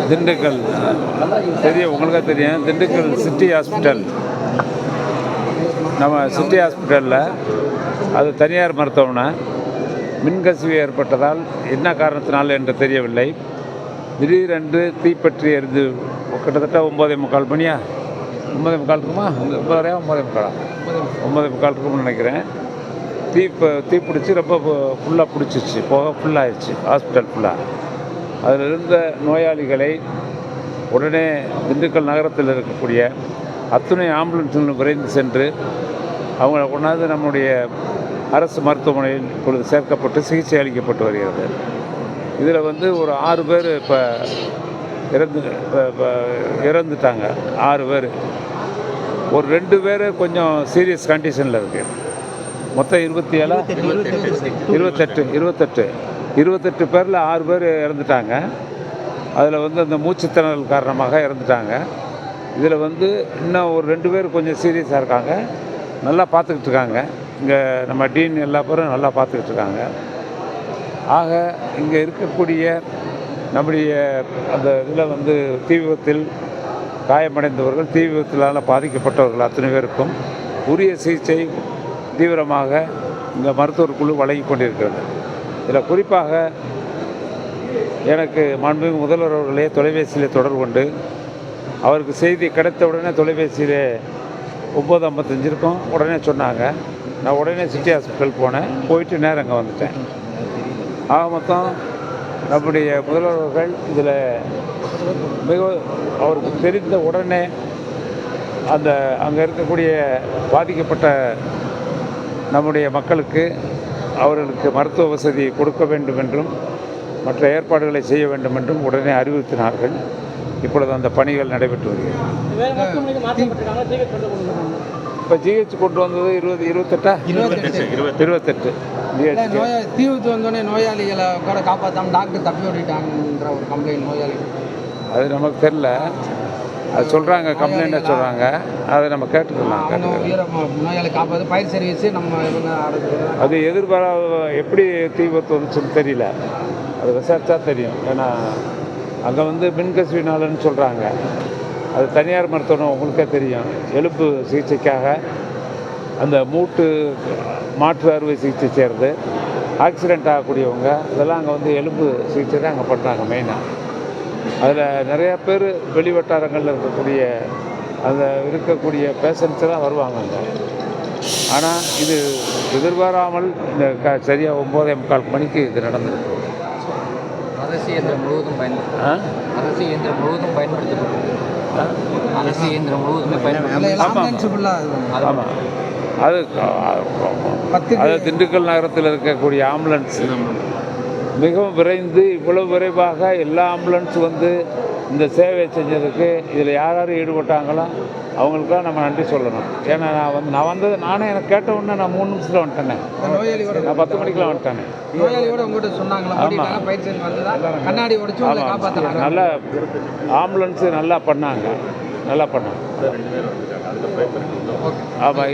திண்டுக்கல் தெரியும், உங்களுக்கே தெரியும். திண்டுக்கல் சிட்டி ஹாஸ்பிட்டல், நம்ம சிட்டி ஹாஸ்பிட்டலில் அது தனியார் மருத்துவமனை. மின்கசிவு ஏற்பட்டதால் என்ன காரணத்தினால் என்று தெரியவில்லை. திடீரென்று தீப்பற்றி எரிந்து கிட்டத்தட்ட 9:45 மணியா, 9:45 இருக்குமா, 9:45 இருக்கும்னு நினைக்கிறேன். தீப்பிடிச்சி ரொம்ப ஃபுல்லாக பிடிச்சிச்சு, போக ஃபுல்லாகிடுச்சு ஹாஸ்பிட்டல் ஃபுல்லாக. அதில் இருந்த நோயாளிகளை உடனே திண்டுக்கல் நகரத்தில் இருக்கக்கூடிய அத்துணை ஆம்புலன்ஸுகளும் விரைந்து சென்று அவங்கள கொண்டாந்து நம்முடைய அரசு மருத்துவமனையில் இப்பொழுது சேர்க்கப்பட்டு சிகிச்சை அளிக்கப்பட்டு வருகிறது. இதில் ஒரு 6 பேர் இப்போ இறந்துட்டாங்க. 6 பேர், ஒரு 2 பேர் கொஞ்சம் சீரியஸ் கண்டிஷனில் இருக்குது. மொத்தம் 28 பேரில் 6 பேர் இறந்துட்டாங்க. அதில் அந்த மூச்சுத்திணறல் காரணமாக இறந்துட்டாங்க. இதில் இன்னும் ஒரு 2 பேர் கொஞ்சம் சீரியஸாக இருக்காங்க, நல்லா பார்த்துக்கிட்டு இருக்காங்க. இங்கே நம்ம டீன் எல்லா பேரும் நல்லா பார்த்துக்கிட்டு இருக்காங்க. ஆக இங்கே இருக்கக்கூடிய நம்முடைய அந்த இதில் தீ விபத்தில் காயமடைந்தவர்கள், தீ விபத்தினால் பாதிக்கப்பட்டவர்கள் அத்தனை பேருக்கும் உரிய சிகிச்சை தீவிரமாக இந்த மருத்துவர் குழு வழங்கி கொண்டிருக்கிறது. இதில் குறிப்பாக எனக்கு மாண்புமிகு முதல்வர் அவர்களே தொலைபேசியில் தொடர்பு கொண்டு அவருக்கு செய்தி கிடைத்த உடனே தொலைபேசியிலே 9:55 இருக்கும் உடனே சொன்னாங்க. நான் உடனே சிட்டி ஹாஸ்பிட்டல் போனேன், போயிட்டு நேரம் அங்கே வந்துட்டேன். ஆக மொத்தம் நம்முடைய முதல்வர் அவர்கள் இதில் மிக அவருக்கு தெரிந்த உடனே அந்த அங்கே இருக்கக்கூடிய பாதிக்கப்பட்ட நம்முடைய மக்களுக்கு அவர்களுக்கு மருத்துவ வசதி கொடுக்க வேண்டும் என்றும் மற்ற ஏற்பாடுகளை செய்ய வேண்டும் என்றும் உடனே அறிவுறுத்தினார்கள். இப்பொழுது அந்த பணிகள் நடைபெற்று வருகிறது. இப்போ ஜிஹெச் கொண்டு வந்தது 28 தீ விபத்து வந்தோடனே நோயாளிகளை கூட காப்பாற்றாமல் டாக்டர் தப்பி ஓடிட்டாங்கன்ற ஒரு கம்ப்ளைண்ட் நோயாளிகள். அது நமக்கு தெரில, அது சொல்கிறாங்க, கம்ப்ளைண்ட்டாக சொல்கிறாங்க. அதை நம்ம கேட்டுக்கலாம். நோயாளி காப்பாற்று ஃபயர் சர்வீஸு நம்ம அது எதிர்பாராத எப்படி தீ விபத்து வந்துச்சுன்னு தெரியல, அது விசாரித்தா தெரியும். ஏன்னா அங்கே மின்கசிவினாலன்னு சொல்கிறாங்க. அது தனியார் மருத்துவமனை, உங்களுக்கே தெரியும். எலும்பு சிகிச்சைக்காக அந்த மாற்று அறுவை சிகிச்சை செய்கிறது, ஆக்சிடெண்ட் ஆகக்கூடியவங்க இதெல்லாம் அங்கே எலும்பு சிகிச்சை தான் அங்கே பண்ணுறாங்க மெயினாக. அதில் நிறையா பேர் வெளிவட்டாரங்களில் இருக்கக்கூடிய பேஷண்ட்ஸ் எல்லாம் வருவாங்க அங்கே. ஆனால் இது எதிர்பாராமல் இந்த சரியாக 9:45 மணிக்கு இது நடந்திருக்கு. அரசு இயந்திரம் முழுவதும் ஆமாம். அது திண்டுக்கல் நகரத்தில் இருக்கக்கூடிய ஆம்புலன்ஸ் மிகவும் விரைந்து இவ்வளவு விரைவாக எல்லா ஆம்புலன்ஸ் இந்த சேவையை செஞ்சதுக்கு இதில் யார் யார் ஈடுபட்டாங்களோ அவங்களுக்கெல்லாம் நம்ம நன்றி சொல்லணும். ஏன்னா நான் வந்தது நானே எனக்கு கேட்ட உடனே நான் 3 நிமிஷத்தில் வந்துட்டேனே. நான் 10 மணிக்கெலாம் வந்துட்டேனே. ஆமாம், நல்லா ஆம்புலன்ஸு நல்லா பண்ணாங்க. ஆமாம்.